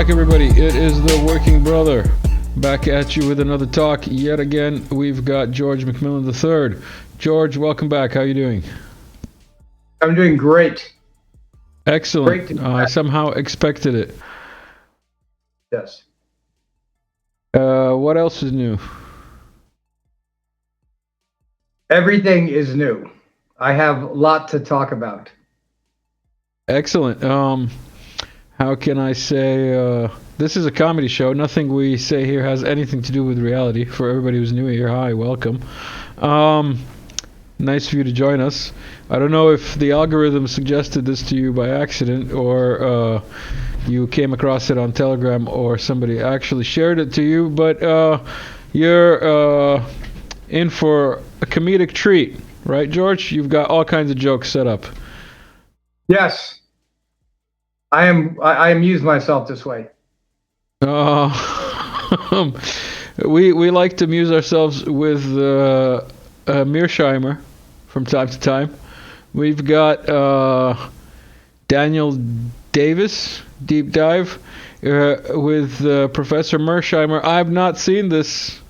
back, everybody. It is the Working Brother back at you with another talk. Yet again, we've got George McMillan III. George, welcome back. How are you doing? I'm doing great. Excellent. I somehow expected it. Yes. What else is new? Everything is new. I have a lot to talk about. Excellent. How can I say, this is a comedy show. Nothing we say here has anything to do with reality. For everybody who's new here, hi, welcome. Nice for you to join us. I don't know if the algorithm suggested this to you by accident or you came across it on Telegram or somebody actually shared it to you, but you're in for a comedic treat, right, George? You've got all kinds of jokes set up. Yes. I amuse myself this way. We like to amuse ourselves with Mearsheimer from time to time. We've got Daniel Davis, Deep Dive, with Professor Mearsheimer. I've not seen this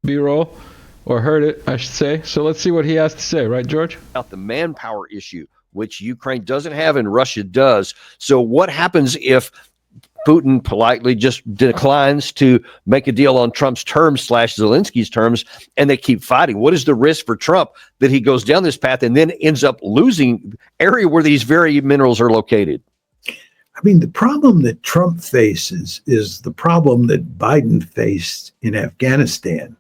B-roll, or heard it, I should say. So let's see what he has to say, right, George? About the manpower issue, which Ukraine doesn't have and Russia does. So what happens if Putin politely just declines to make a deal on Trump's terms / Zelensky's terms, and they keep fighting? What is the risk for Trump that he goes down this path and then ends up losing area where these very minerals are located? I mean, the problem that Trump faces is the problem that Biden faced in Afghanistan.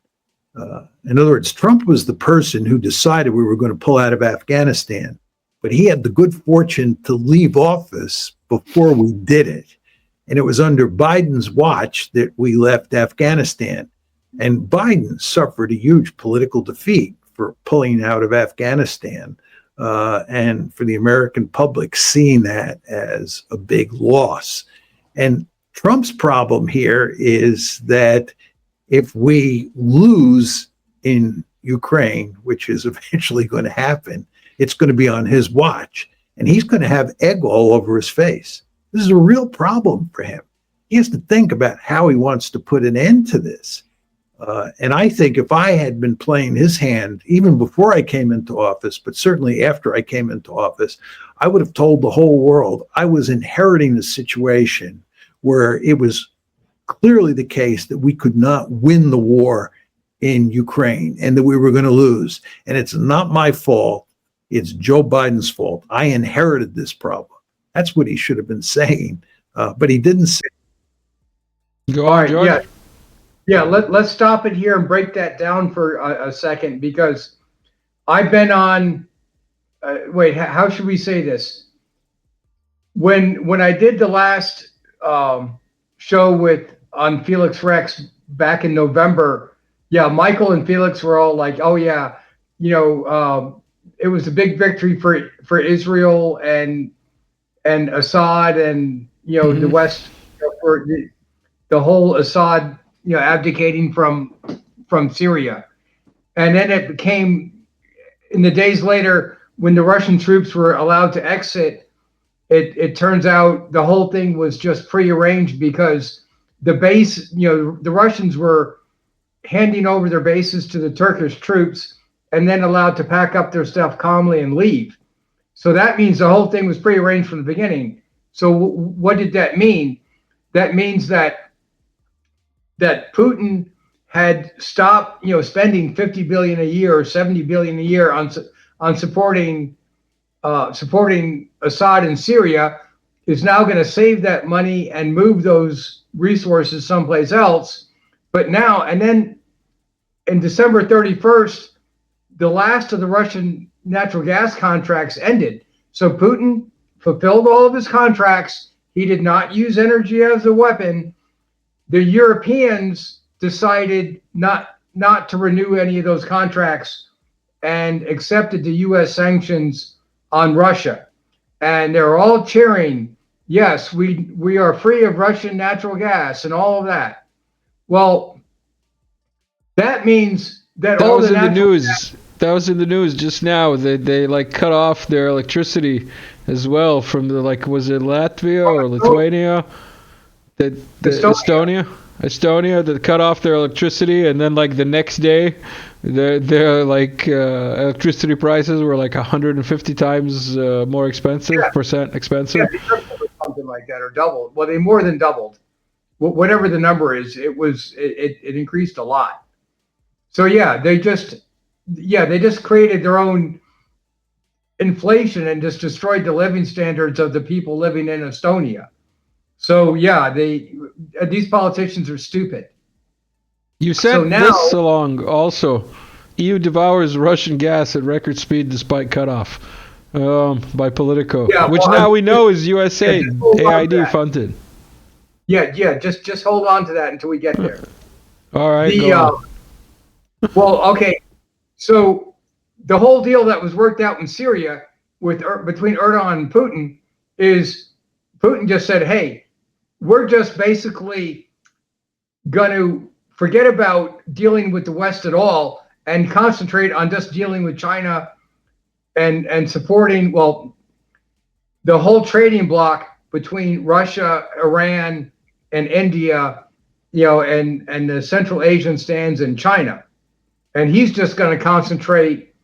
In other words, Trump was the person who decided we were going to pull out of Afghanistan, but he had the good fortune to leave office before we did it. And it was under Biden's watch that we left Afghanistan. And Biden suffered a huge political defeat for pulling out of Afghanistan, and for the American public seeing that as a big loss. And Trump's problem here is that if we lose in Ukraine, which is eventually going to happen, it's going to be on his watch, and he's going to have egg all over his face. This is a real problem for him. He has to think about how he wants to put an end to this. And I think if I had been playing his hand, even before I came into office, but certainly after I came into office, I would have told the whole world I was inheriting a situation where it was clearly the case that we could not win the war in Ukraine and that we were going to lose. And it's not my fault. It's Joe Biden's fault. I inherited this problem. That's what he should have been saying, but he didn't say. Go on, George. Yeah. Let's stop it here and break that down for a second, because I've been on. How should we say this? When I did the last show on Felix Rex back in November, Michael and Felix were all like, "Oh yeah, it was a big victory for Israel and Assad and the West, for the whole Assad abdicating from Syria." And then it became, in the days later when the Russian troops were allowed to exit, it turns out the whole thing was just prearranged, because the base, the Russians were handing over their bases to the Turkish troops and then allowed to pack up their stuff calmly and leave. So that means the whole thing was prearranged from the beginning. So what did that mean? That means that Putin had stopped, spending $50 billion a year or $70 billion a year on supporting Assad in Syria, is now going to save that money and move those resources someplace else. But now, and then in December 31st, the last of the Russian natural gas contracts ended. So Putin fulfilled all of his contracts. He did not use energy as a weapon. The Europeans decided not to renew any of those contracts and accepted the U.S. sanctions on Russia. And they're all cheering, yes, we are free of Russian natural gas and all of that. Well, that means that all was the in the news. That was in the news just now. They like cut off their electricity as well from was it Latvia or Lithuania? The Estonia that cut off their electricity, and then like the next day, their like electricity prices were like 150 times more expensive, expensive. Yeah, something like that, or doubled. Well, they more than doubled. Whatever the number is, it increased a lot. So yeah, they just created their own inflation and just destroyed the living standards of the people living in Estonia. So yeah, these politicians are stupid. You sent this along also. EU devours Russian gas at record speed despite cutoff by Politico, which now we know is USA AID funded. Yeah. Just hold on to that until we get there. All right. Well, okay. So the whole deal that was worked out in Syria between Erdogan and Putin is Putin just said, "Hey, we're just basically going to forget about dealing with the West at all and concentrate on just dealing with China and supporting, well, the whole trading bloc between Russia, Iran, and India, and the Central Asian stands in China." And he's just going to concentrate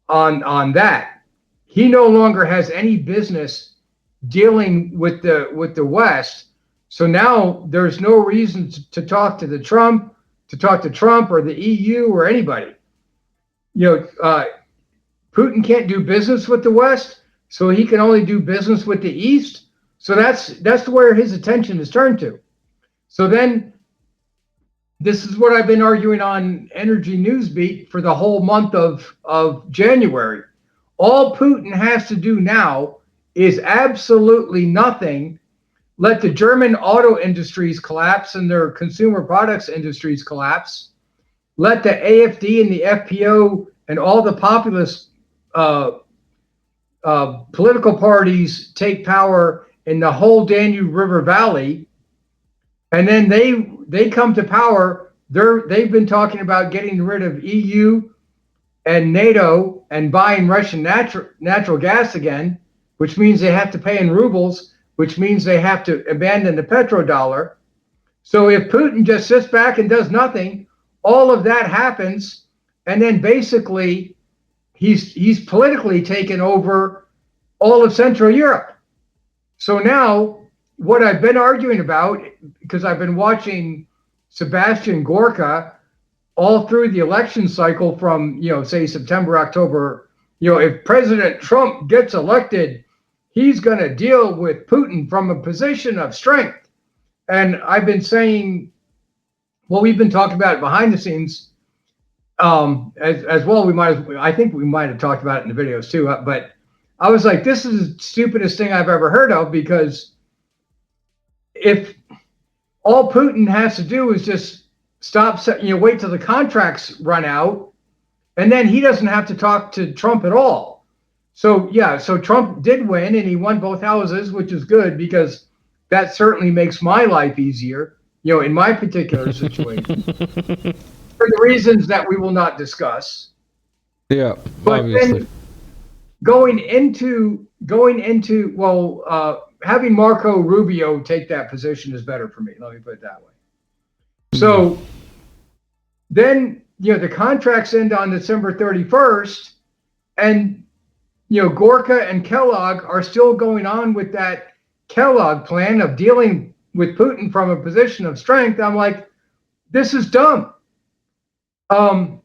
on that. He no longer has any business dealing with the West. So now there's no reason to talk to Trump or the EU or anybody. Putin can't do business with the West, so he can only do business with the East. So that's where his attention is turned to. So then, this is what I've been arguing on Energy Newsbeat for the whole month of January. All Putin has to do now is absolutely nothing. Let the German auto industries collapse and their consumer products industries collapse. Let the AfD and the FPO and all the populist political parties take power in the whole Danube River Valley. And then they come to power. They've been talking about getting rid of EU and NATO and buying Russian natural gas again, which means they have to pay in rubles, which means they have to abandon the petrodollar. So if Putin just sits back and does nothing, all of that happens, and then basically he's politically taken over all of Central Europe. So now what I've been arguing about, because I've been watching Sebastian Gorka all through the election cycle from, say September, October, if President Trump gets elected, he's going to deal with Putin from a position of strength. And I've been saying, well, we've been talking about it behind the scenes as well. I think we might have talked about it in the videos too, but I was like, this is the stupidest thing I've ever heard of, because if all Putin has to do is just wait till the contracts run out, and then he doesn't have to talk to Trump at all. So Trump did win, and he won both houses, which is good, because that certainly makes my life easier, in my particular situation, for the reasons that we will not discuss. Yeah, but obviously. Then going into having Marco Rubio take that position is better for me. Let me put it that way. So then, the contracts end on December 31st, and, Gorka and Kellogg are still going on with that Kellogg plan of dealing with Putin from a position of strength. I'm like, this is dumb. All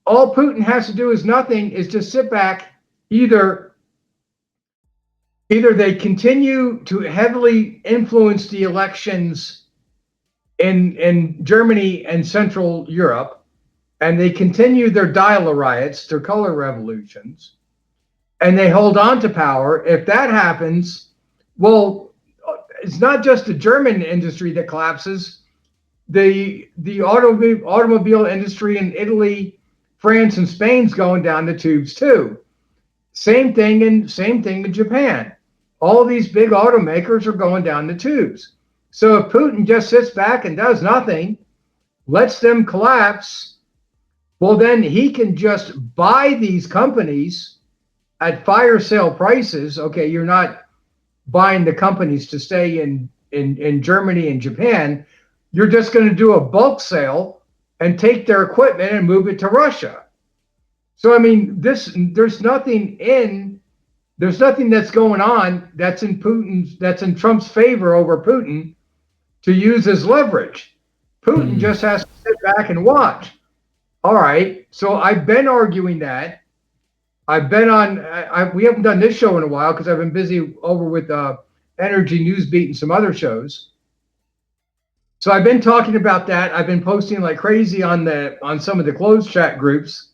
Putin has to do is nothing, is just sit back. Either they continue to heavily influence the elections in Germany and Central Europe, and they continue their dial riots, their color revolutions, and they hold on to power. If that happens, well, it's not just the German industry that collapses. The automobile industry in Italy, France, and Spain's going down the tubes too. Same thing in Japan. All these big automakers are going down the tubes. So if Putin just sits back and does nothing, lets them collapse, well, then he can just buy these companies at fire sale prices. Okay, you're not buying the companies to stay in in Germany and Japan, you're just going to do a bulk sale and take their equipment and move it to Russia. So I mean, there's nothing that's going on that's in Trump's favor over Putin to use as leverage. Putin just has to sit back and watch. All right, so I've been arguing that. I've been on. We haven't done this show in a while because I've been busy over with Energy Newsbeat and some other shows. So I've been talking about that. I've been posting like crazy on some of the closed chat groups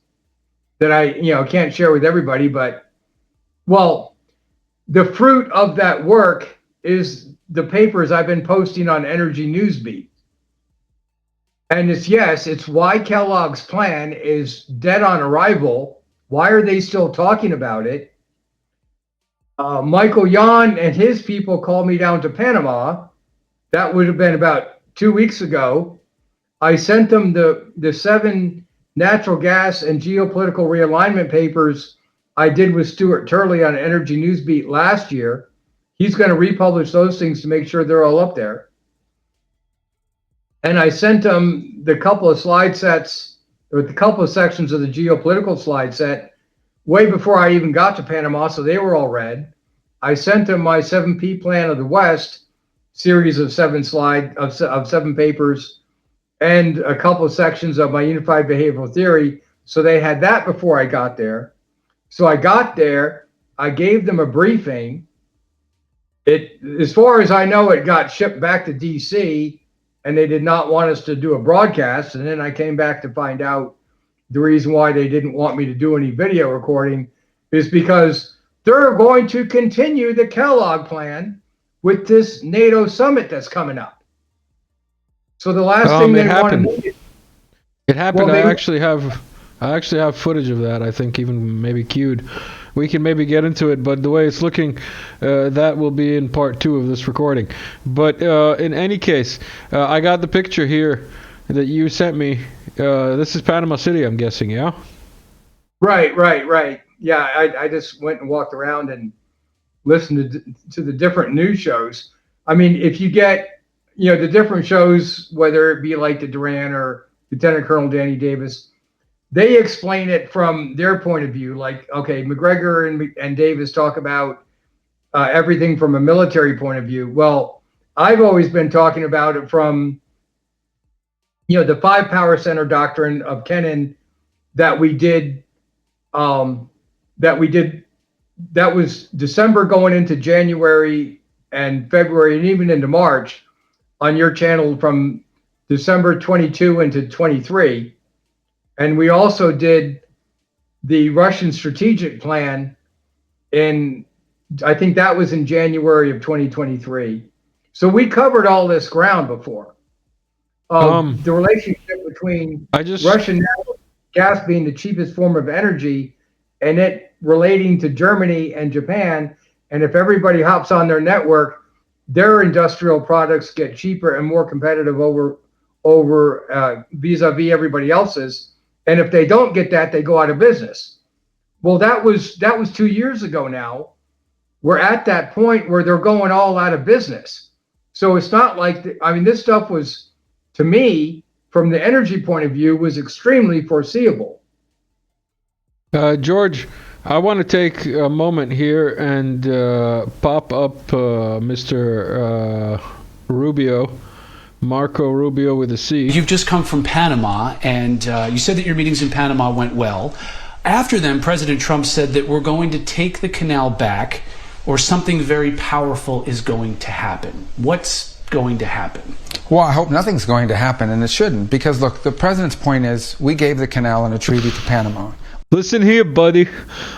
that I can't share with everybody. But well, the fruit of that work is the papers I've been posting on Energy Newsbeat. And it's why Kellogg's plan is dead on arrival. Why are they still talking about it? Michael Yon and his people called me down to Panama. That would have been about 2 weeks ago. I sent them the 7 natural gas and geopolitical realignment papers I did with Stuart Turley on Energy Newsbeat last year. He's going to republish those things to make sure they're all up there. And I sent them the couple of slide sets, or the couple of sections of the geopolitical slide set way before I even got to Panama, so they were all read. I sent them my 7P plan of the West, series of 7 papers, and a couple of sections of my unified behavioral theory. So they had that before I got there. So I got there, I gave them a briefing. As far as I know, it got shipped back to DC, and they did not want us to do a broadcast. And then I came back to find out the reason why they didn't want me to do any video recording is because they're going to continue the Kellogg plan with this NATO summit that's coming up. So the last thing they wanted to... It happened. Well, I actually have footage of that. I think even maybe queued. We can maybe get into it, but the way it's looking, that will be in part 2 of this recording. But in any case, I got the picture here that you sent me. This is Panama City, I'm guessing, yeah? Right. Yeah, I just went and walked around and listened to the different news shows. I mean, if you get, the different shows, whether it be like the Duran or Lieutenant Colonel Danny Davis, they explain it from their point of view. Like, okay, McGregor and Davis talk about everything from a military point of view. Well, I've always been talking about it from, the 5 power center doctrine of Kennan that we did, that was December going into January and February and even into March on your channel from December 22 into 23. And we also did the Russian strategic plan I think that was in January of 2023. So we covered all this ground before. The relationship between Russian natural gas being the cheapest form of energy and it relating to Germany and Japan. And if everybody hops on their network, their industrial products get cheaper and more competitive over vis-a-vis everybody else's. And if they don't get that, they go out of business. Well, that was 2 years ago now. We're at that point where they're going all out of business. So it's not like, this stuff was, to me, from the energy point of view, was extremely foreseeable. George, I want to take a moment here and pop up Mr. Rubio. Marco Rubio with a C. You've just come from Panama, and you said that your meetings in Panama went well. After them, President Trump said that we're going to take the canal back, or something very powerful is going to happen. What's going to happen? Well, I hope nothing's going to happen, and it shouldn't, because look, the president's point is we gave the canal in a treaty to Panama. Listen here, buddy.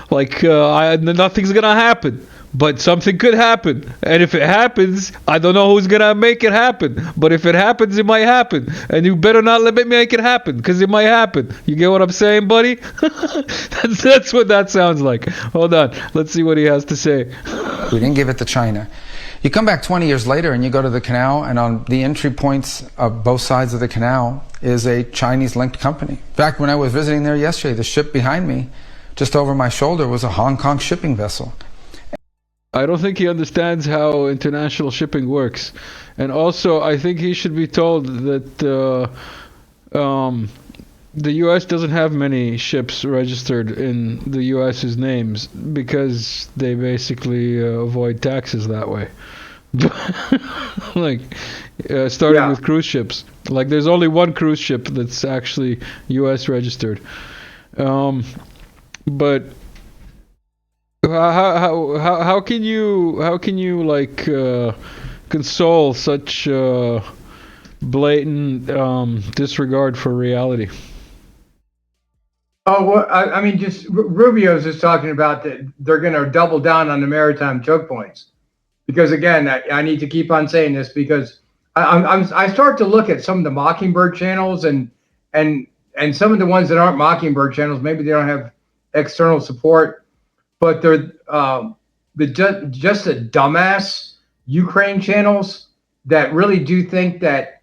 Nothing's gonna happen. But something could happen. And if it happens, I don't know who's going to make it happen. But if it happens, it might happen. And you better not let me make it happen, because it might happen. You get what I'm saying, buddy? That's what that sounds like. Hold on. Let's see what he has to say. We didn't give it to China. You come back 20 years later and you go to the canal, and on the entry points of both sides of the canal is a Chinese-linked company. In fact, when I was visiting there yesterday, the ship behind me, just over my shoulder, was a Hong Kong shipping vessel. I don't think he understands how international shipping works. And also, I think he should be told that the U.S. doesn't have many ships registered in the U.S.'s names because they basically avoid taxes that way. Like, starting with cruise ships. Like, there's only one cruise ship that's actually U.S. registered. But how can you like console such blatant disregard for reality? Oh, well, I mean, just Rubio's just talking about that they're going to double down on the maritime choke points. Because again, I need to keep on saying this because I start to look at some of the Mockingbird channels and some of the ones that aren't Mockingbird channels. Maybe they don't have external support, but they're just the dumbass Ukraine channels that really do think that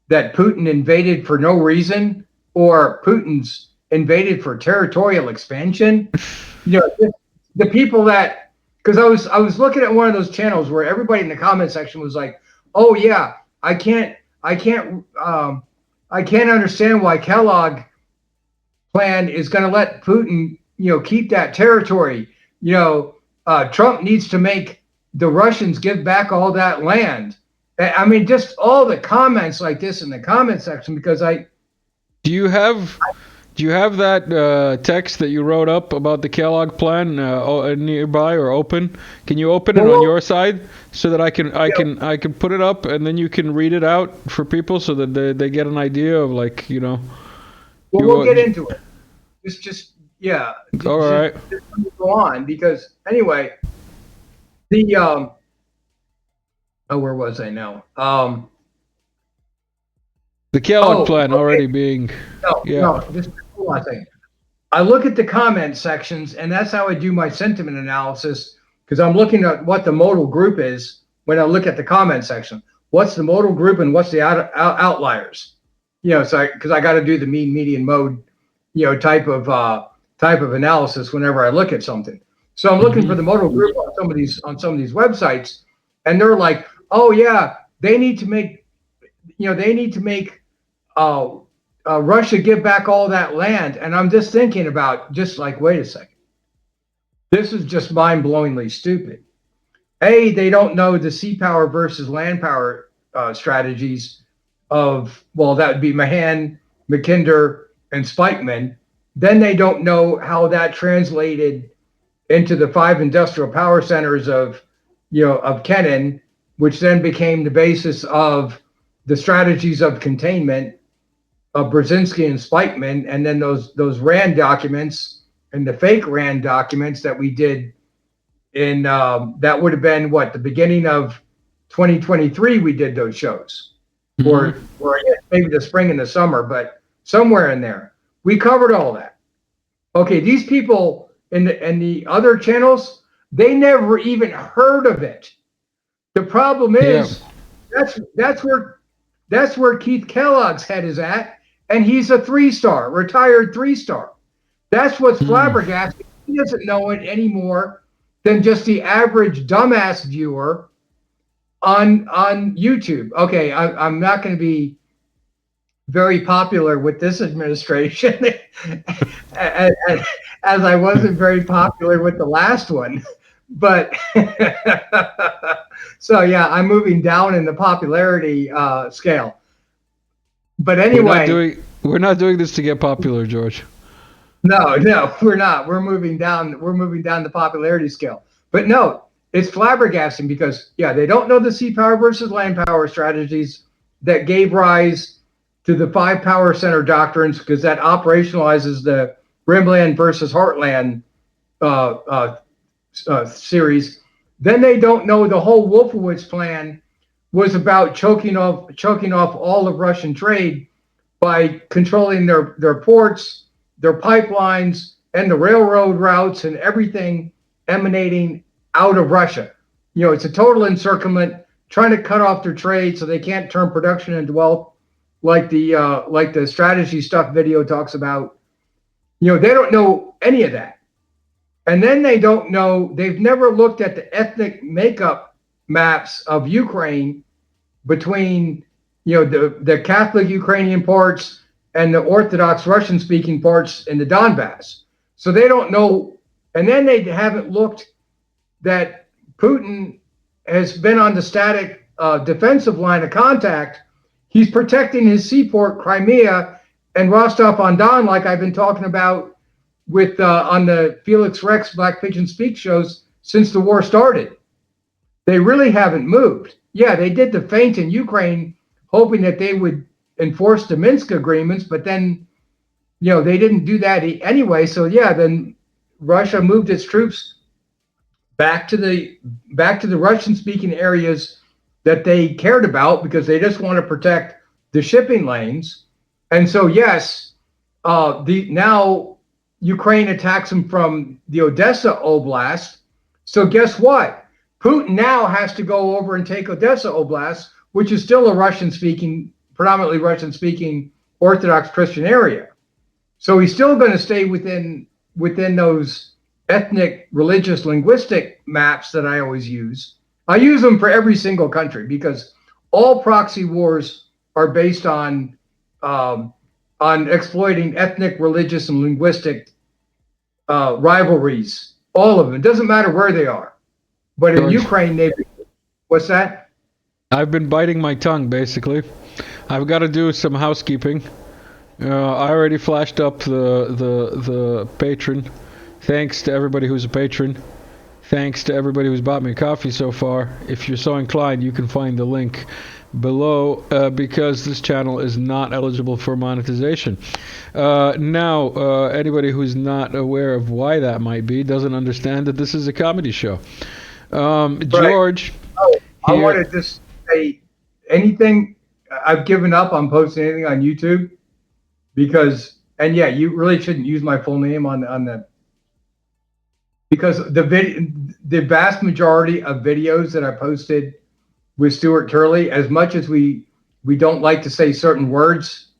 Putin invaded for no reason or Putin's invaded for territorial expansion. You know, the people that. Because I was looking at one of those channels where everybody in the comment section was like, "Oh yeah, I can't understand why Kellogg plan is going to let Putin, keep that territory. Trump needs to make the Russians give back all that land." I mean, just all the comments like this in the comment section because Do you have that text that you wrote up about the Kellogg plan nearby or open? Can you open it on your side so that I can put it up and then you can read it out for people so that they get an idea of Well, we'll get into it. Just all right. Just go on because anyway, where was I now? The Kellogg plan already being No, just hold on a second. I look at the comment sections, and that's how I do my sentiment analysis because I'm looking at what the modal group is when I look at the comment section. What's the modal group and what's the outliers? So because I got to do the mean, median, mode, type of analysis whenever I look at something. So I'm looking for the modal group on some of these websites, and they're like, oh yeah, they need to make Russia give back all that land. And I'm just thinking about wait a second. This is just mind-blowingly stupid. They don't know the sea power versus land power strategies of, well, that would be Mahan, McKinder, and Spikeman. Then they don't know how that translated into the 5 industrial power centers of Kennan, which then became the basis of the strategies of containment of Brzezinski and Spikeman, and then those RAND documents and the fake RAND documents that we did in that would have been the beginning of 2023. We did those shows, or maybe the spring and the summer, but somewhere in there we covered all that. Okay, these people in the other channels, they never even heard of it. The problem is that's where Keith Kellogg's head is at, and he's a 3-star, retired 3-star. That's what's flabbergasting. He doesn't know it any more than just the average dumbass viewer on YouTube. Okay, I'm not going to be very popular with this administration, as I wasn't very popular with the last one. But so yeah, I'm moving down in the popularity scale. But anyway, we're not doing this to get popular, George. No, we're not. We're moving down the popularity scale. But no, it's flabbergasting because they don't know the sea power versus land power strategies that gave rise to the 5 power center doctrines, because that operationalizes the Rimland versus Heartland series. Then they don't know the whole Wolfowitz plan was about choking off all of Russian trade by controlling their ports, their pipelines, and the railroad routes and everything emanating out of Russia. It's a total encirclement, trying to cut off their trade so they can't turn production into wealth, like the strategy stuff video talks about. They don't know any of that. And then they don't know, they've never looked at the ethnic makeup maps of Ukraine between, the Catholic Ukrainian parts and the Orthodox Russian speaking parts in the Donbass. So they don't know. And then they haven't looked that Putin has been on the static defensive line of contact. He's protecting his seaport, Crimea, and Rostov-on-Don, like I've been talking about with on the Felix Rex Black Pigeon Speak shows since the war started. They really haven't moved. Yeah, they did the feint in Ukraine, hoping that they would enforce the Minsk agreements, but then, they didn't do that anyway. So yeah, then Russia moved its troops back to the Russian-speaking areas that they cared about because they just want to protect the shipping lanes. And so yes, now Ukraine attacks them from the Odessa Oblast. So guess what? Putin now has to go over and take Odessa Oblast, which is still a predominantly Russian-speaking Orthodox Christian area. So he's still going to stay within those ethnic, religious, linguistic maps that I always use. I use them for every single country because all proxy wars are based on exploiting ethnic, religious, and linguistic rivalries. All of them. It doesn't matter where they are. But in Ukraine, what's that? I've been biting my tongue, basically. I've got to do some housekeeping. I already flashed up the patron. Thanks to everybody who's a patron. Thanks to everybody who's bought me coffee so far. If you're so inclined, you can find the link below because this channel is not eligible for monetization. Now, anybody who's not aware of why that might be doesn't understand that this is a comedy show. George. I want to just say anything. I've given up on posting anything on YouTube because, and yeah, you really shouldn't use my full name on the, because the vast majority of videos that I posted with Stuart Turley, as much as we don't like to say certain words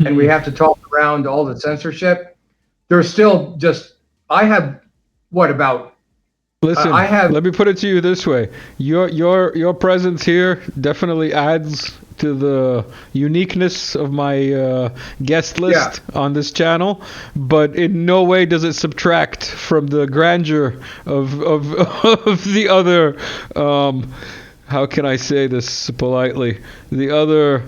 and we have to talk around all the censorship, there's still just, I have what about, listen, let me put it to you this way. Your presence here definitely adds to the uniqueness of my guest list on this channel, but in no way does it subtract from the grandeur of the other, how can I say this politely, the other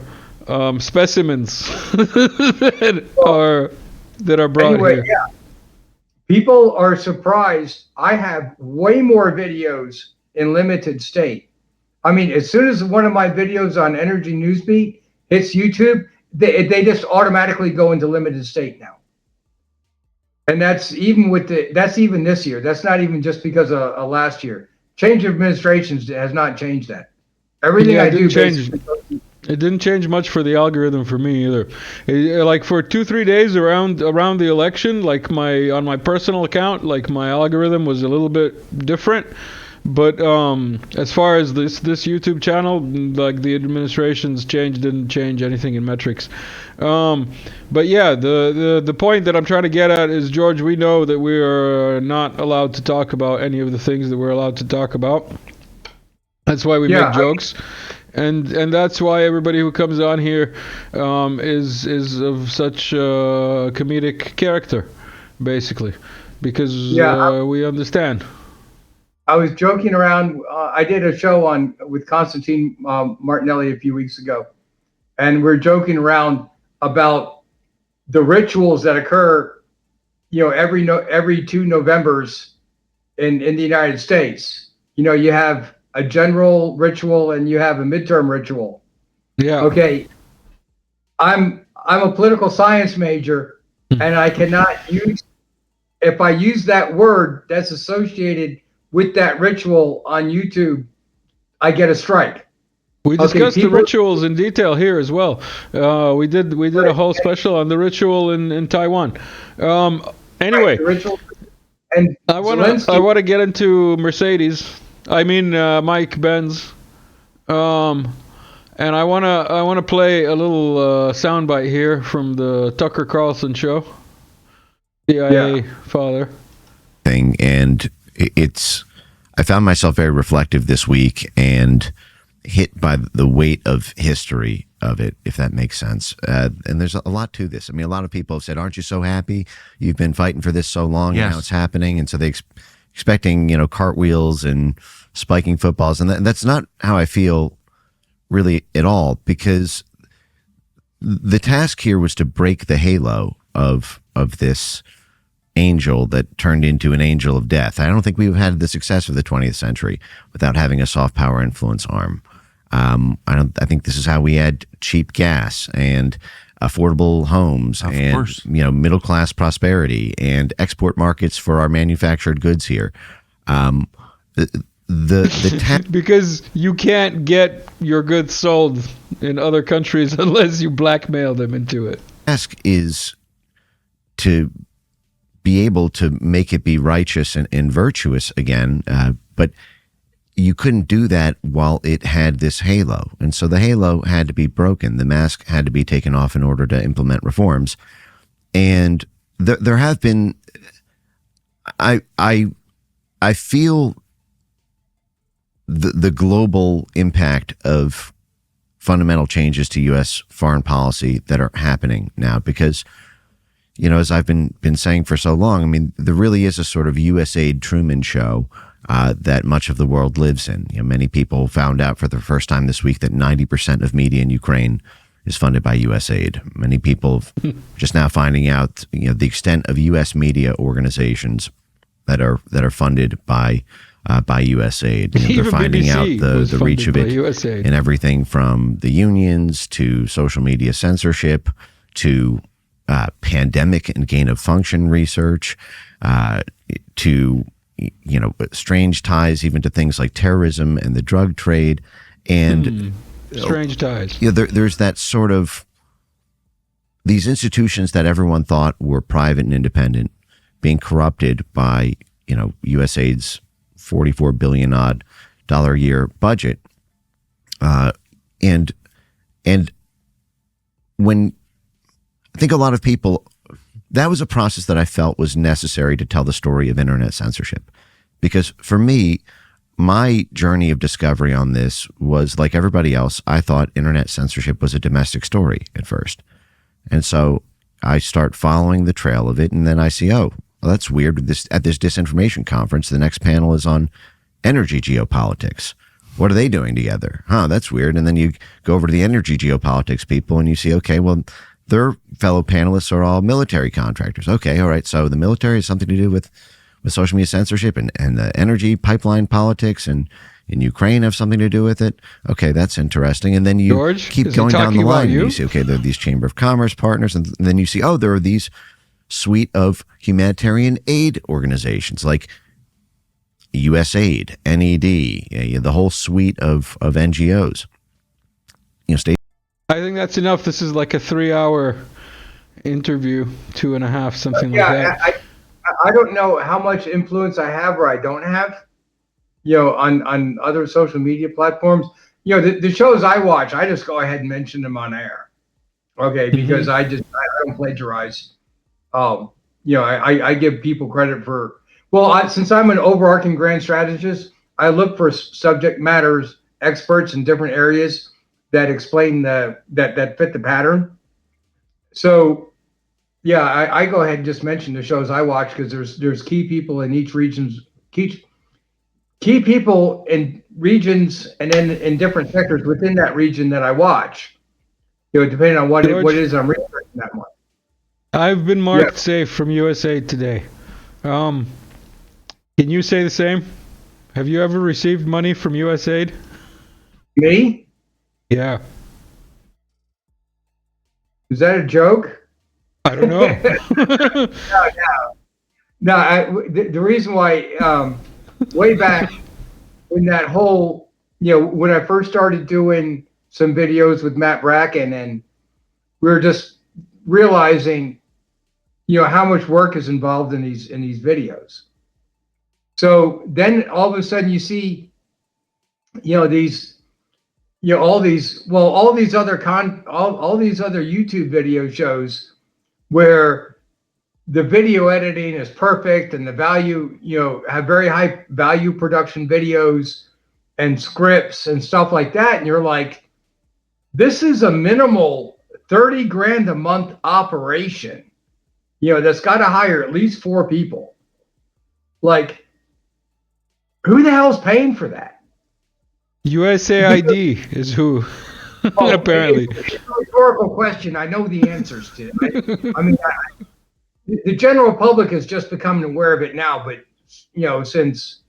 specimens that are brought here. Yeah. People are surprised. I have way more videos in limited state. I mean, as soon as one of my videos on Energy Newsbeat hits YouTube, they just automatically go into limited state now. And that's even even this year. That's not even just because of last year. Change of administrations has not changed that. Everything I do basically. It didn't change much for the algorithm for me either. Like for 2-3 days around the election, like on my personal account, like my algorithm was a little bit different. But as far as this YouTube channel, like the administration's change didn't change anything in metrics. But yeah, the point that I'm trying to get at is, George, we know that we are not allowed to talk about any of the things that we're allowed to talk about. That's why we make jokes. And that's why everybody who comes on here is of such comedic character, basically, because we understand. I was joking around. I did a show with Constantine Martinelli a few weeks ago, and we're joking around about the rituals that occur, every 2 Novembers in the United States. You have a general ritual and you have a midterm ritual. Yeah. Okay. I'm a political science major, and I cannot if I use that word that's associated with that ritual on YouTube, I get a strike. We discussed the rituals in detail here as well. We did a whole special on the ritual in Taiwan. Anyway, and I want to get into Mercedes. I mean Mike Benz. And I want to play a little soundbite here from the Tucker Carlson show. CIA father. thing, and I found myself very reflective this week and hit by the weight of history of it, if that makes sense. And there's a lot to this. I mean, a lot of people have said, aren't you so happy? You've been fighting for this so long, and now it's happening. And so they expecting, cartwheels and spiking footballs. And that's not how I feel really at all, because the task here was to break the halo of this angel that turned into an angel of death. I don't think we've had the success of the 20th century without having a soft power influence arm. I think this is how we had cheap gas and affordable homes and middle class prosperity and export markets for our manufactured goods here. Because you can't get your goods sold in other countries unless you blackmail them into it. Task is to be able to make it be righteous and virtuous again, but you couldn't do that while it had this halo. And so the halo had to be broken. The mask had to be taken off in order to implement reforms. And there have been, I feel the global impact of fundamental changes to U.S. foreign policy that are happening now, because, as I've been saying for so long, I mean, there really is a sort of USAID Truman Show that much of the world lives in. Many people found out for the first time this week that 90% of media in Ukraine is funded by USAID. Many people just now finding out, the extent of U.S. media organizations that are funded by USAID. They're finding out the reach of it USAID. in everything from the unions to social media censorship to pandemic and gain of function research to strange ties even to things like terrorism and the drug trade and strange ties. There's that sort of these institutions that everyone thought were private and independent being corrupted by USAID's $44 billion odd a year budget, and when I think a lot of people, that was a process that I felt was necessary to tell the story of internet censorship, because for me, my journey of discovery on this was like everybody else. I thought internet censorship was a domestic story at first, and so I start following the trail of it, and then I see, oh, well, that's weird. At this disinformation conference, the next panel is on energy geopolitics. What are they doing together? That's weird. And then you go over to the energy geopolitics people and you see, okay, well, their fellow panelists are all military contractors. Okay, all right. So the military has something to do with social media censorship, and the energy pipeline politics and in Ukraine have something to do with it. Okay, that's interesting. And then you keep going down the line and you see, okay, there are these Chamber of Commerce partners, and then you see, oh, there are these suite of humanitarian aid organizations like USAID, NED, the whole suite of NGOs. I think that's enough. This is like a 3-hour interview, 2.5, something like that. I don't know how much influence I have or I don't have, on other social media platforms. The shows I watch, I just go ahead and mention them on air. Okay, because I don't plagiarize. I give people credit for, since I'm an overarching grand strategist, I look for subject matters experts in different areas that explain that fit the pattern. So, I go ahead and just mention the shows I watch, because there's key people in each region's key people in regions, and then in different sectors within that region that I watch. Depending on what it is I'm researching that one. I've been marked safe from USAID today. Can you say the same? Have you ever received money from USAID? Me? Yeah. Is that a joke? I don't know. No. The reason why, way back when that whole, when I first started doing some videos with Matt Bracken, and we were just realizing, how much work is involved in these videos. So then all of a sudden you see, all these other YouTube video shows where the video editing is perfect and the value, have very high value production videos and scripts and stuff like that. And you're like, this is a minimal 30 grand a month operation, that's got to hire at least 4 people. Like, who the hell's paying for that? USAID is who, apparently. It's a rhetorical question. I know the answers to it. I mean, the general public is just becoming aware of it now, but since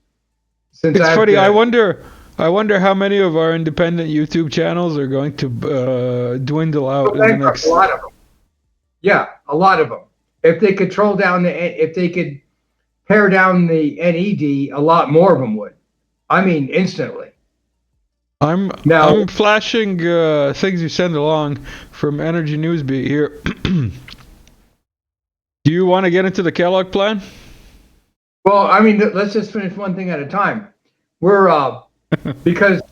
it's funny. I wonder how many of our independent YouTube channels are going to dwindle out in the next. A lot of them. Yeah, a lot of them. If they could if they could pare down the NED, a lot more of them would. I mean, instantly. I'm flashing things you send along from Energy Newsbeat here. Do you want to get into the Kellogg plan? Well, I mean, let's just finish one thing at a time. We're because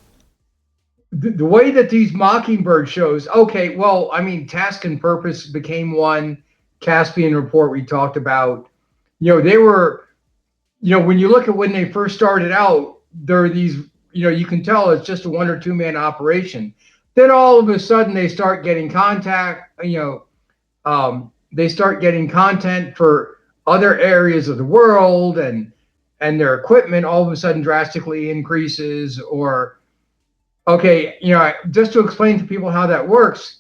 the way that these Mockingbird shows, okay, well, I mean, Task and Purpose became one. Caspian Report we talked about. They were, when you look at when they first started out, there are these, you can tell it's just a 1 or 2 man operation. Then all of a sudden they start getting they start getting content for other areas of the world, and their equipment all of a sudden drastically increases. Or, okay, just to explain to people how that works,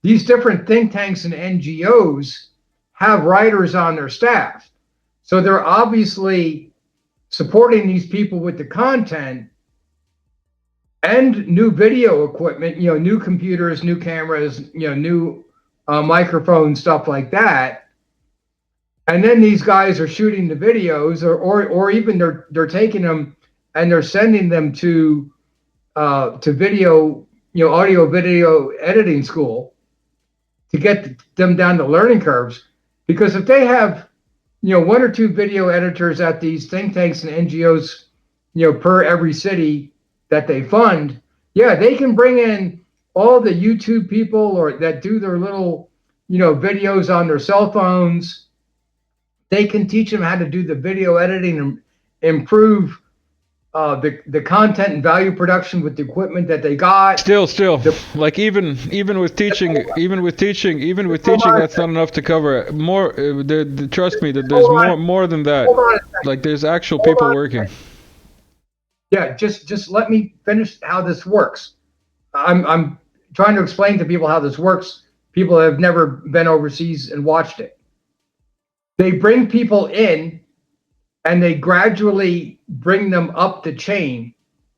these different think tanks and NGOs have writers on their staff. So they're obviously supporting these people with the content and new video equipment, new computers, new cameras, new microphones, stuff like that. And then these guys are shooting the videos, or even they're taking them and they're sending them to video, audio video editing school to get them down the learning curves. Because if they have, 1 or 2 video editors at these think tanks and NGOs, per every city that they fund, they can bring in all the YouTube people or that do their little, videos on their cell phones. They can teach them how to do the video editing and improve the content and value production with the equipment that they got. Still, like even with teaching, that's not enough to cover more. Trust me, that there's more than that. Like there's actual people working. Yeah, just let me finish how this works. I'm trying to explain to people how this works. People have never been overseas and watched it. They bring people in, and they gradually bring them up the chain,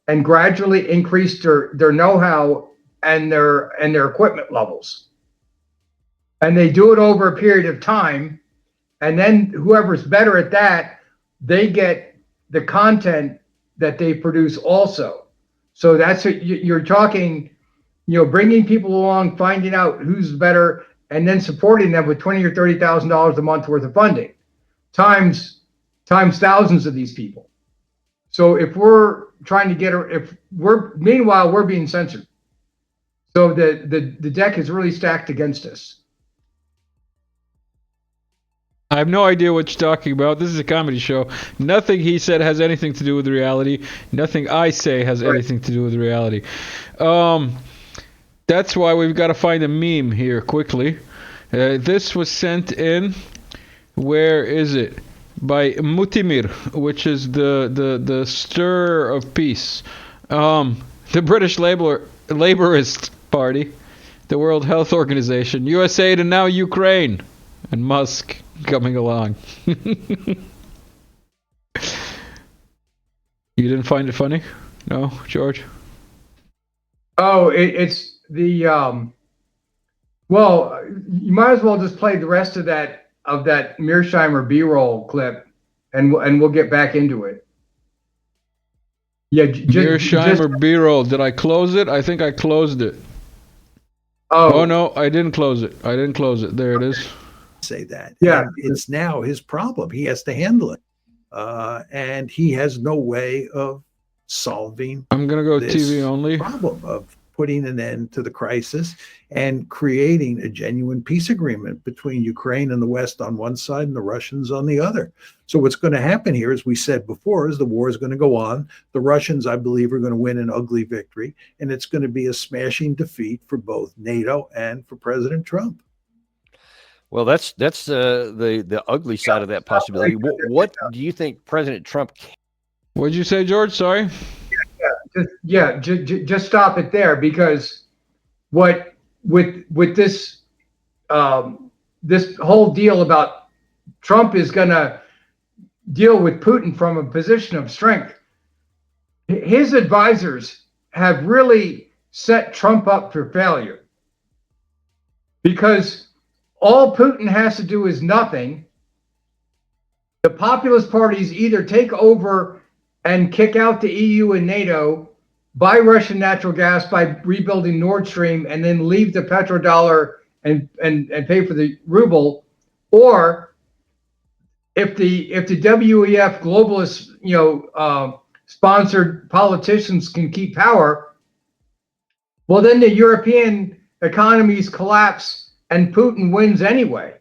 and gradually increase their know-how and their equipment levels. And they do it over a period of time, and then whoever's better at that, they get the content that they produce also. So that's what you're talking, bringing people along, finding out who's better, and then supporting them with $20,000 or $30,000 a month worth of funding, times thousands of these people. So if we're trying to meanwhile we're being censored. So the deck is really stacked against us. I have no idea what you're talking about. This is a comedy show. Nothing he said has anything to do with reality. Nothing I say has anything to do with reality. That's why we've got to find a meme here quickly. This was sent in. Where is it? By Mutimir, which is the stir of peace. The British Labourist Party, the World Health Organization, USA, and now Ukraine, and Musk coming along. You didn't find it funny? No, George? Oh, it's the well, you might as well just play the rest of that Mearsheimer B-roll clip, and we'll get back into it. Yeah, Mearsheimer B-roll. Did I close it? I think I closed it. Oh no, I didn't close it. There it is. Say that. Yeah, and it's now his problem. He has to handle it, and he has no way of solving. I'm gonna go this TV only. problem of putting an end to the crisis and creating a genuine peace agreement between Ukraine and the West on one side and the Russians on the other. So what's going to happen here, as we said before, is the war is going to go on. The Russians, I believe, are going to win an ugly victory, and it's going to be a smashing defeat for both NATO and for President Trump. Well, that's the ugly side of that possibility. What do you think President Trump? What'd you say, George? Sorry. Just stop it there, because what with this this whole deal about Trump is going to deal with Putin from a position of strength. His advisors have really set Trump up for failure, because all Putin has to do is nothing. The populist parties either take over and kick out the EU and NATO, buy Russian natural gas by rebuilding Nord Stream, and then leave the petrodollar and pay for the ruble, or if the WEF globalist sponsored politicians can keep power, well, then the European economies collapse and Putin wins anyway.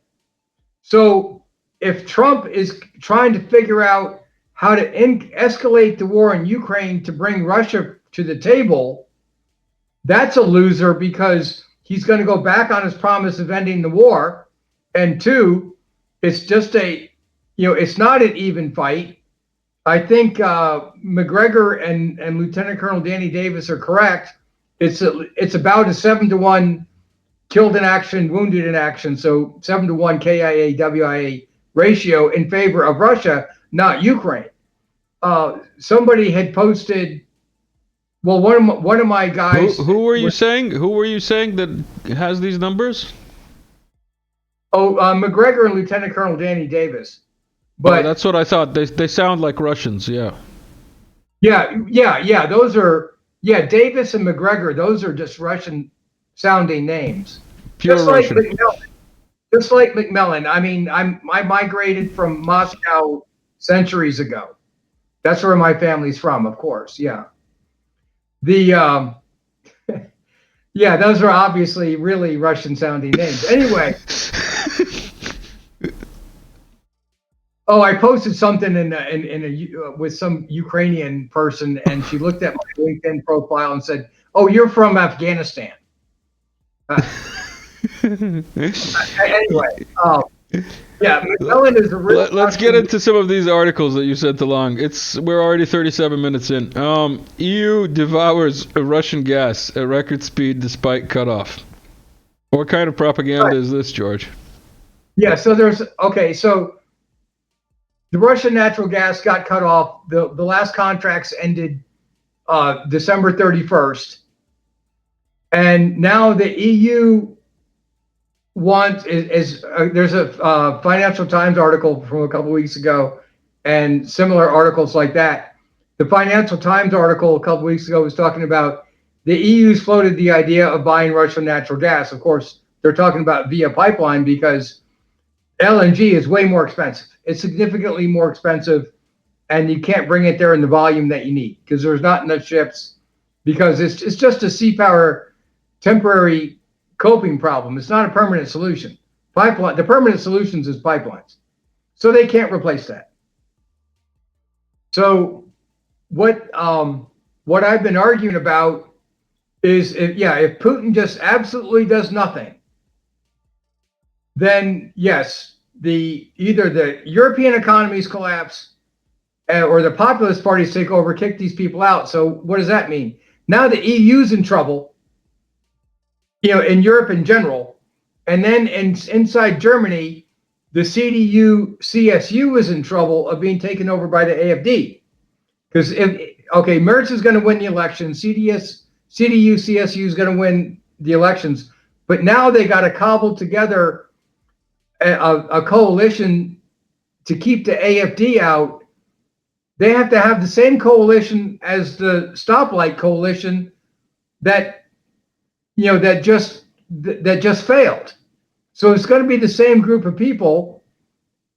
So if Trump is trying to figure out how to escalate the war in Ukraine to bring Russia to the table, that's a loser, because he's going to go back on his promise of ending the war. And two, it's just it's not an even fight. I think McGregor and Lieutenant Colonel Danny Davis are correct. It's about a 7-to-1 killed in action, wounded in action. So 7-to-1 KIA-WIA ratio in favor of Russia, not Ukraine. Somebody had posted, well, one of my guys. Who were you saying? Who were you saying that has these numbers? McGregor and Lieutenant Colonel Danny Davis. But that's what I thought. They sound like Russians. Yeah. Yeah. Those are Davis and McGregor. Those are just Russian sounding names. Pure Russian. Just like McMillan. I mean, I migrated from Moscow centuries ago. That's where my family's from, of course. Yeah. The those are obviously really Russian sounding names. Anyway. Oh, I posted something with some Ukrainian person, and she looked at my LinkedIn profile and said, "Oh, you're from Afghanistan." Anyway, McMillan is a really. Let's get into some of these articles that you sent along. We're already 37 minutes in. EU devours Russian gas at record speed despite cutoff. What kind of propaganda is this, George? Yeah, so so the Russian natural gas got cut off. The last contracts ended December 31st. And now the EU there's a Financial Times article from a couple of weeks ago, and similar articles like that. The Financial Times article a couple of weeks ago was talking about the EU's floated the idea of buying Russian natural gas. Of course, they're talking about via pipeline, because LNG is way more expensive. It's significantly more expensive, and you can't bring it there in the volume that you need, because there's not enough ships, because it's just a sea power temporary coping problem. It's not a permanent solution. The permanent solutions is pipelines. So they can't replace that. So what I've been arguing about is if Putin just absolutely does nothing, then yes, either the European economies collapse or the populist parties take over, kick these people out. So what does that mean? Now the EU's in trouble, in Europe in general. And then inside Germany, the CDU-CSU is in trouble of being taken over by the AfD. Because Merz is going to win the election, CDU-CSU is going to win the elections, but now they got to cobble together a coalition to keep the AfD out. They have to have the same coalition as the stoplight coalition that just failed. So it's going to be the same group of people.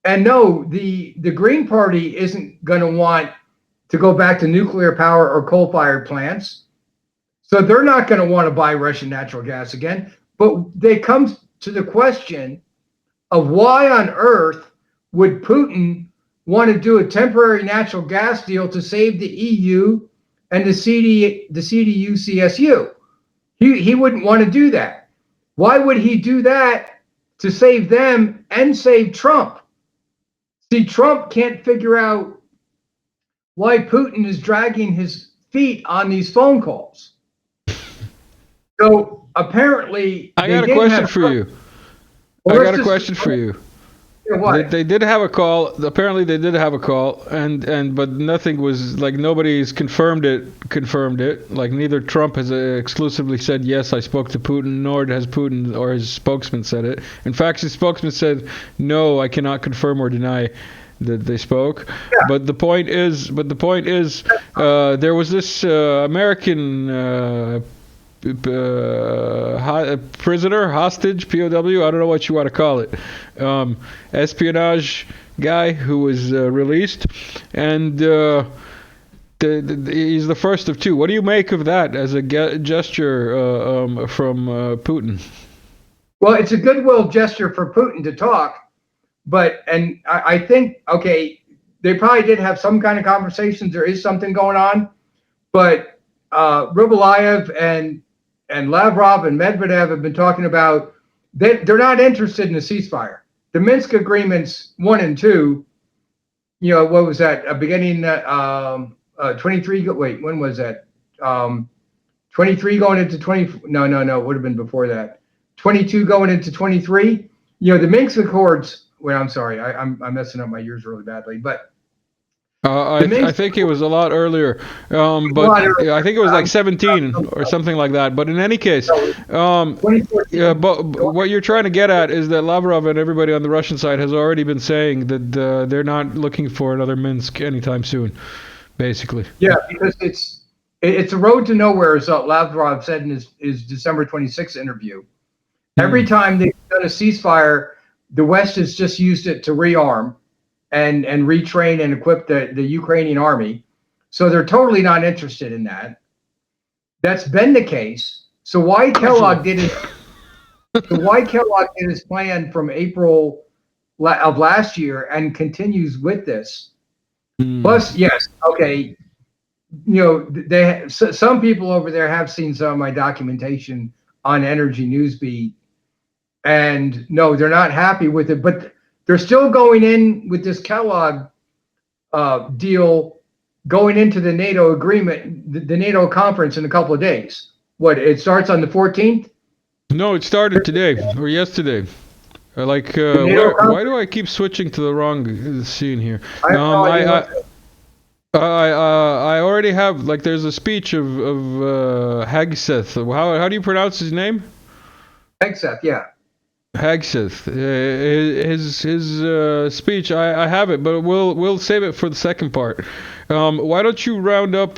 And no, the Green Party isn't going to want to go back to nuclear power or coal-fired plants. So they're not going to want to buy Russian natural gas again. But they come to the question of why on earth would Putin want to do a temporary natural gas deal to save the EU and the CDU CSU? He wouldn't want to do that. Why would he do that to save them and save Trump? See, Trump can't figure out why Putin is dragging his feet on these phone calls. So apparently, I got a question for you. I got a question for you. They did have a call. Apparently, they did have a call, and but nothing was like nobody's confirmed it. Like neither Trump has exclusively said yes, I spoke to Putin, nor has Putin or his spokesman said it. In fact, his spokesman said no, I cannot confirm or deny that they spoke. Yeah. But the point is, there was this American. Prisoner, hostage, POW, I don't know what you want to call it, espionage guy who was released, and he's the first of two. What do you make of that as a gesture from Putin? Well, it's a goodwill gesture for Putin to talk, but I think, okay, they probably did have some kind of conversations. There is something going on, but Rubio and Lavrov and Medvedev have been talking about they're not interested in a ceasefire. The Minsk agreements 1 and 2, what was that? Beginning 23. Wait, when was that? 23 going into 20. No, it would have been before that. 22 going into 23. The Minsk Accords. Well, I'm sorry, I'm messing up my years really badly, but. I think it was a lot earlier, but I think it was like 17 or something like that. But in any case, but what you're trying to get at is that Lavrov and everybody on the Russian side has already been saying that they're not looking for another Minsk anytime soon, basically. Yeah, because it's a road to nowhere, as Lavrov said in his December 26th interview. Every time they've done a ceasefire, the West has just used it to rearm and retrain and equip the Ukrainian army. So they're totally not interested in that. That's been the case. So why Kellogg did his plan from April of last year and continues with this. Plus, yes, okay, some people over there have seen some of my documentation on Energy Newsbeat, and no, they're not happy with it, but they're still going in with this Kellogg deal, going into the NATO agreement, the NATO conference in a couple of days. What, it starts on the 14th? No, it started today or yesterday. Why do I keep switching to the wrong scene here? I already have, like, there's a speech of Hegseth. How do you pronounce his name? Hegseth, yeah. Hegseth, his speech, I have it, but we'll save it for the second part. Why don't you round up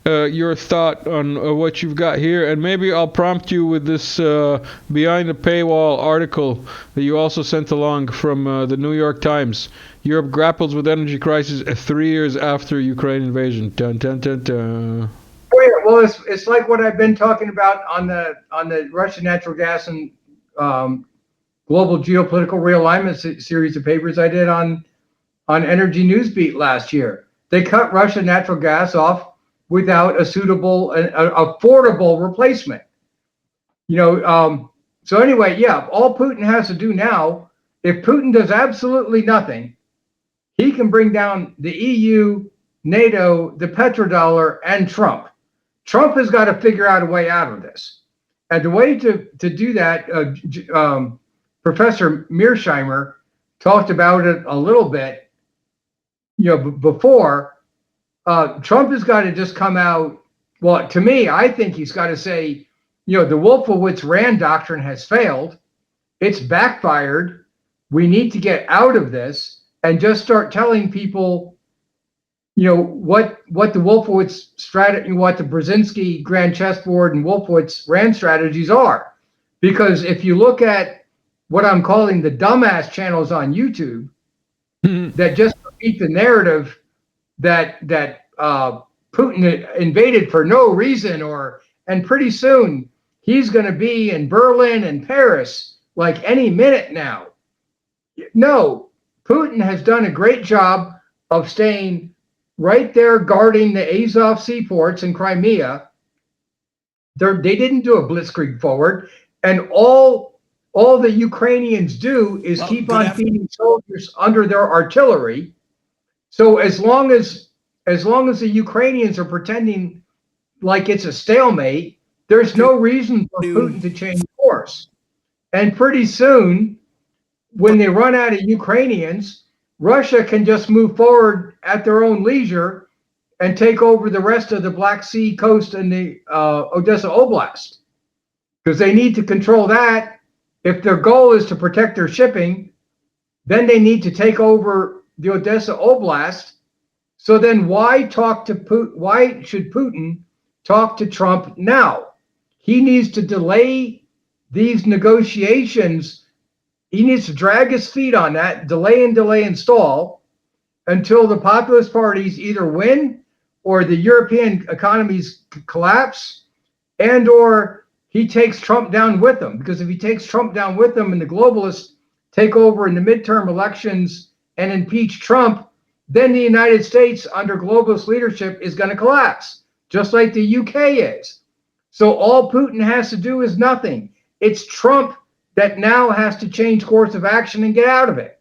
your thought on what you've got here, and maybe I'll prompt you with this behind the paywall article that you also sent along from the New York Times. Europe grapples with energy crisis 3 years after Ukraine invasion. Dun, dun, dun, dun. Well, it's like what I've been talking about on the Russian natural gas and global geopolitical realignment series of papers I did on Energy Newsbeat last year. They cut Russian natural gas off without a suitable and affordable replacement. So anyway, yeah, all Putin has to do now, if Putin does absolutely nothing, he can bring down the EU, NATO, the petrodollar, and Trump. Trump has got to figure out a way out of this. And the way to do that, Professor Mearsheimer talked about it a little bit, before. Trump has got to just come out. Well, to me, I think he's got to say, the Wolfowitz-Rand doctrine has failed. It's backfired. We need to get out of this and just start telling people, what the Wolfowitz strategy, what the Brzezinski Grand Chessboard and Wolfowitz-Rand strategies are. Because if you look at what I'm calling the dumbass channels on YouTube that just repeat the narrative that Putin invaded for no reason, or And pretty soon, he's going to be in Berlin and Paris like any minute now. No, Putin has done a great job of staying right there guarding the Azov seaports in Crimea. They didn't do a blitzkrieg forward, and all the Ukrainians do is keep on feeding soldiers under their artillery. So as long as the Ukrainians are pretending like it's a stalemate, there's no reason for Putin to change course. And pretty soon, when they run out of Ukrainians, Russia can just move forward at their own leisure and take over the rest of the Black Sea coast and the Odessa Oblast, because they need to control that. If their goal is to protect their shipping, then they need to take over the Odessa Oblast. So then why talk to Putin? Why should Putin talk to Trump now? He needs to delay these negotiations. He needs to drag his feet on that, delay and stall until the populist parties either win or the European economies collapse, and or he takes Trump down with them. Because if he takes Trump down with them and the globalists take over in the midterm elections and impeach Trump, then the United States under globalist leadership is going to collapse, just like the UK is. So all Putin has to do is nothing. It's Trump that now has to change course of action and get out of it.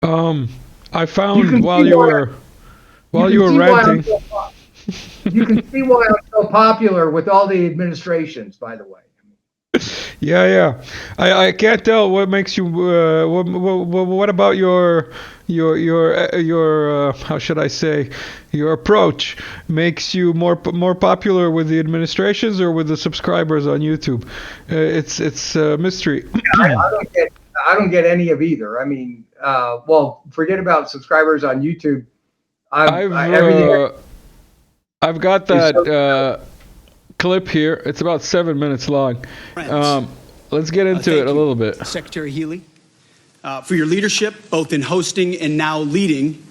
I found while you were ranting. You can see why I'm so popular with all the administrations, by the way. Yeah. I can't tell what makes you. What about your how should I say, your approach makes you more popular with the administrations or with the subscribers on YouTube? It's a mystery. I don't get any of either. I mean, well, forget about subscribers on YouTube. I've got that clip here. It's about 7 minutes long. Let's get into it a little bit. Secretary Healy, for your leadership, both in hosting and now leading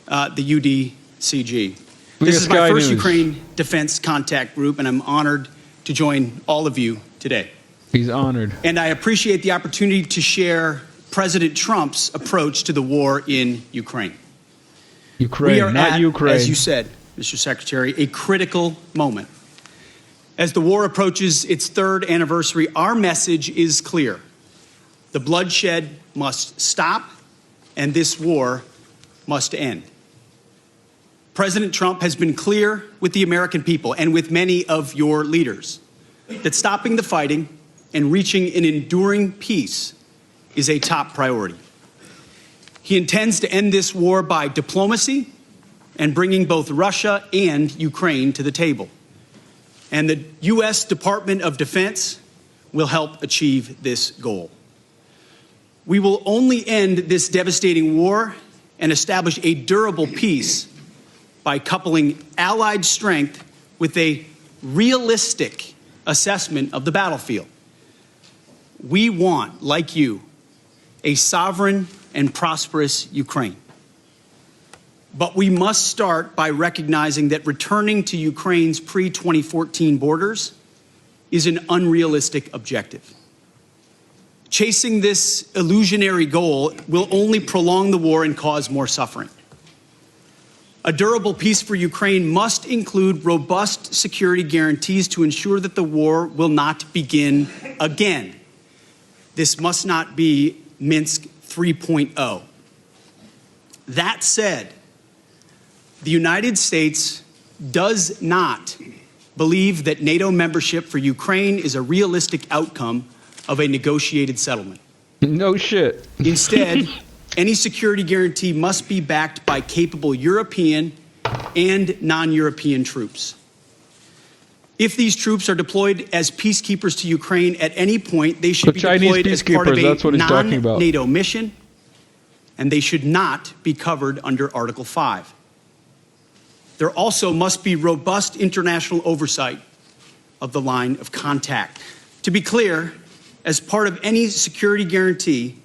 the UDCG. This is my first Ukraine Defense Contact Group, and I'm honored to join all of you today. He's honored. And I appreciate the opportunity to share President Trump's approach to the war in Ukraine. We are not at, Ukraine. as you said, Mr. Secretary, a critical moment. As the war approaches its third anniversary, our message is clear. The bloodshed must stop, and this war must end. President Trump has been clear with the American people and with many of your leaders that stopping the fighting and reaching an enduring peace is a top priority. He intends to end this war by diplomacy and bringing both Russia and Ukraine to the table. And the U.S. Department of Defense will help achieve this goal. We will only end this devastating war and establish a durable peace by coupling allied strength with a realistic assessment of the battlefield. We want, like you, a sovereign and prosperous Ukraine. But we must start by recognizing that returning to Ukraine's pre-2014 borders is an unrealistic objective. Chasing this illusionary goal will only prolong the war and cause more suffering. A durable peace for Ukraine must include robust security guarantees to ensure that the war will not begin again. This must not be Minsk 3.0. That said, the United States does not believe that NATO membership for Ukraine is a realistic outcome of a negotiated settlement. No shit. Instead, any security guarantee must be backed by capable European and non-European troops. If these troops are deployed as peacekeepers to Ukraine at any point, they should be deployed as part of a non-NATO mission, and they should not be covered under Article 5. There also must be robust international oversight of the line of contact. To be clear, as part of any security guarantee,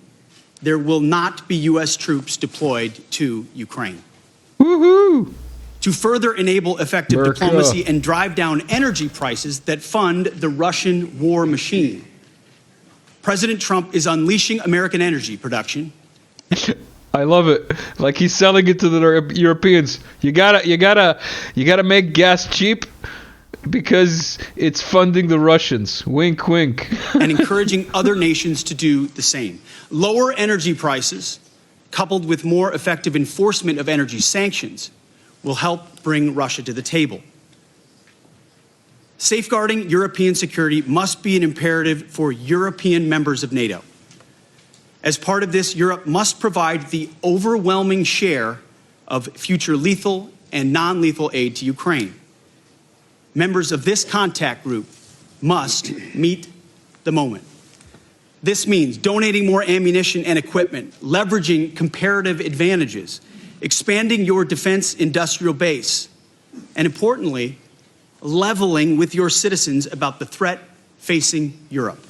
there will not be U.S. troops deployed to Ukraine. Woohoo! to further enable effective America. diplomacy and drive down energy prices that fund the Russian war machine. President Trump is unleashing American energy production. I love it. Like he's selling it to the Europeans. You gotta make gas cheap because it's funding the Russians. Wink, wink. And encouraging other nations to do the same. Lower energy prices, coupled with more effective enforcement of energy sanctions, will help bring Russia to the table. Safeguarding European security must be an imperative for European members of NATO. As part of this, Europe must provide the overwhelming share of future lethal and non-lethal aid to Ukraine. Members of this contact group must meet the moment. This means donating more ammunition and equipment, leveraging comparative advantages, expanding your defense industrial base, and importantly, leveling with your citizens about the threat facing Europe.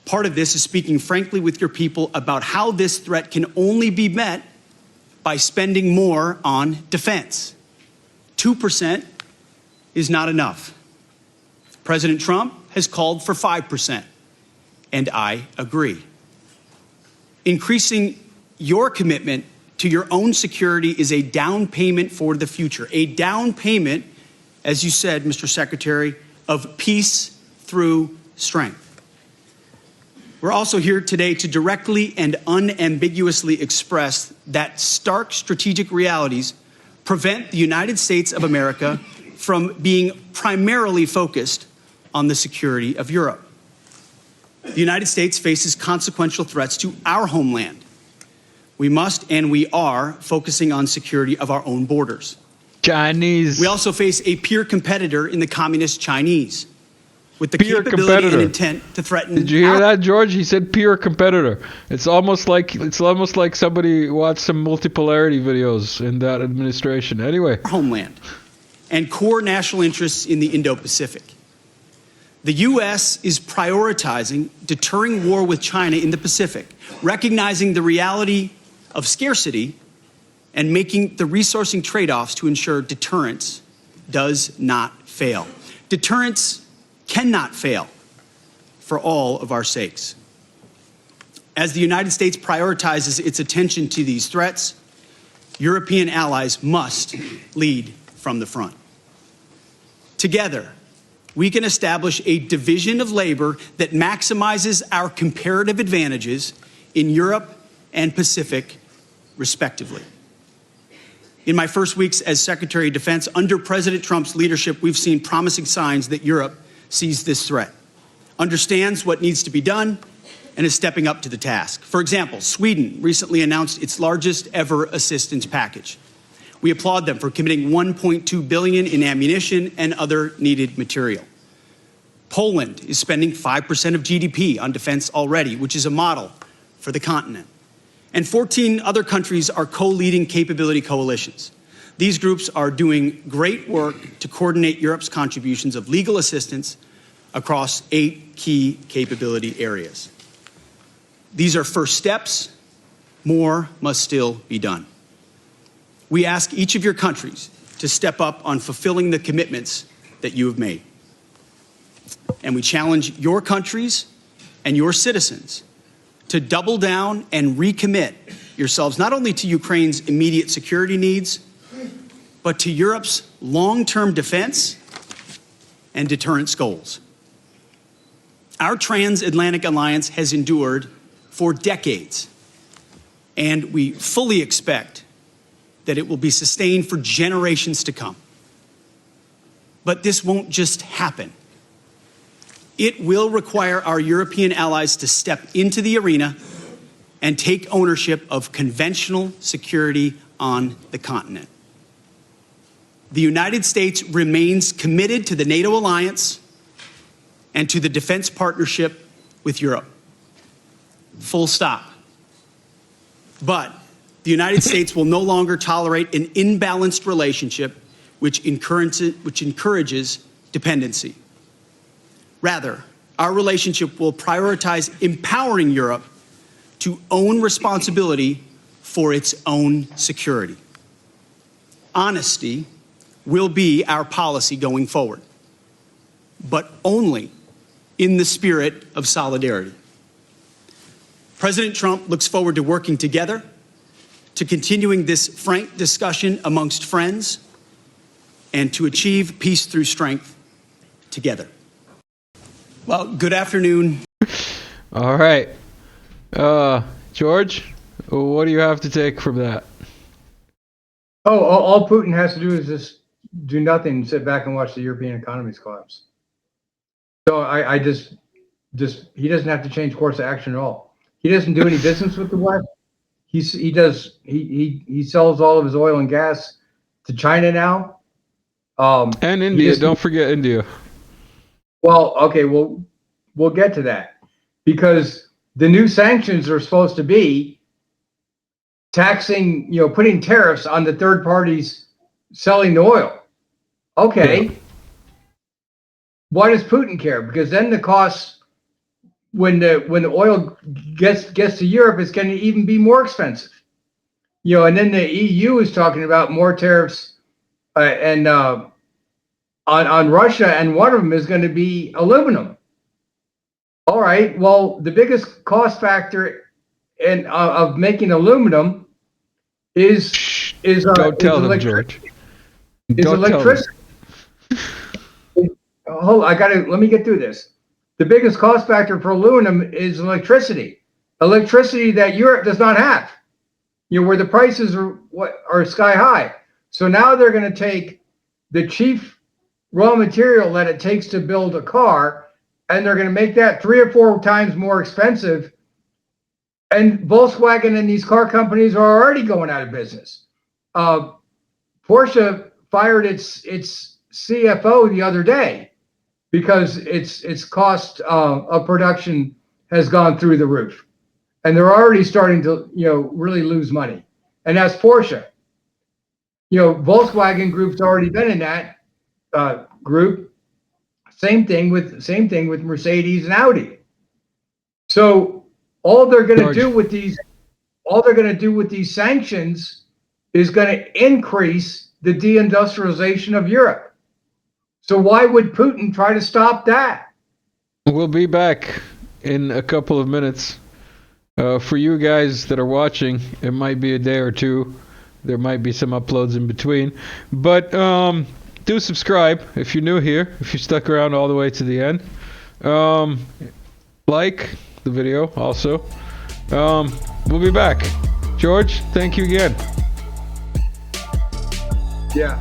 Part of this is speaking frankly with your people about how this threat can only be met by spending more on defense. 2% is not enough. President Trump has called for 5%, and I agree. Increasing your commitment to your own security is a down payment for the future, a down payment, as you said, Mr. Secretary, of peace through strength. We're also here today to directly and unambiguously express that stark strategic realities prevent the United States of America from being primarily focused on the security of Europe. The United States faces consequential threats to our homeland. We must and we are focusing on security of our own borders. Chinese. We also face a peer competitor in the communist Chinese with the Peer capability competitor. and intent to threaten. Did you hear that, George? He said peer competitor. It's almost like somebody watched some multipolarity videos in that administration. Anyway, our homeland and core national interests in the Indo-Pacific. The U.S. is prioritizing deterring war with China in the Pacific, recognizing the reality of scarcity and making the resourcing trade-offs to ensure deterrence does not fail. Deterrence cannot fail for all of our sakes. As the United States prioritizes its attention to these threats, European allies must lead from the front. Together, we can establish a division of labor that maximizes our comparative advantages in Europe and Pacific, respectively. In my first weeks as Secretary of Defense, under President Trump's leadership, we've seen promising signs that Europe sees this threat, understands what needs to be done, and is stepping up to the task. For example, Sweden recently announced its largest ever assistance package. We applaud them for committing $1.2 billion in ammunition and other needed material. Poland is spending 5% of GDP on defense already, which is a model for the continent. And 14 other countries are co-leading capability coalitions. These groups are doing great work to coordinate Europe's contributions of legal assistance across 8 key capability areas. These are first steps. More must still be done. We ask each of your countries to step up on fulfilling the commitments that you have made. And we challenge your countries and your citizens to double down and recommit yourselves not only to Ukraine's immediate security needs, but to Europe's long-term defense and deterrence goals. Our transatlantic alliance has endured for decades, and we fully expect that it will be sustained for generations to come. But this won't just happen. It will require our European allies to step into the arena and take ownership of conventional security on the continent. The United States remains committed to the NATO alliance and to the defense partnership with Europe. Full stop. But the United States will no longer tolerate an imbalanced relationship which encourages dependency. Rather, our relationship will prioritize empowering Europe to own responsibility for its own security. Honesty will be our policy going forward, but only in the spirit of solidarity. President Trump looks forward to working together, to continuing this frank discussion amongst friends, and to achieve peace through strength together. Well, good afternoon. All right. George, what do you have to take from that? Oh, all Putin has to do is just do nothing, sit back and watch the European economies collapse. So I just he doesn't have to change course of action at all. He doesn't do any business with the West. He sells all of his oil and gas to China now. And India, don't forget India. Well, okay, we'll get to that, because the new sanctions are supposed to be taxing, putting tariffs on the third parties selling the oil. Okay. Yeah. Why does Putin care? Because then the costs, when the oil gets to Europe, it's going to even be more expensive. And then the EU is talking about more tariffs on Russia, and one of them is going to be aluminum. All right. Well, the biggest cost factor of making aluminum is don't tell them, George. Is electricity. Let me get through this. The biggest cost factor for aluminum is electricity. Electricity that Europe does not have. Where the prices are sky high. So now they're going to take the chief raw material that it takes to build a car, and they're going to make that 3 or 4 times more expensive. And Volkswagen and these car companies are already going out of business. Porsche fired its CFO the other day because its cost of production has gone through the roof, and they're already starting to really lose money. And that's Porsche. Volkswagen Group's already been in that group. Same thing with Mercedes and Audi. So all they're going to do with these sanctions is going to increase the deindustrialization of Europe. So why would Putin try to stop that? We'll be back in a couple of minutes. For you guys that are watching, it might be a day or two. There might be some uploads in between. But do subscribe if you're new here, if you stuck around all the way to the end. Like the video also. We'll be back. George, thank you again. Yeah.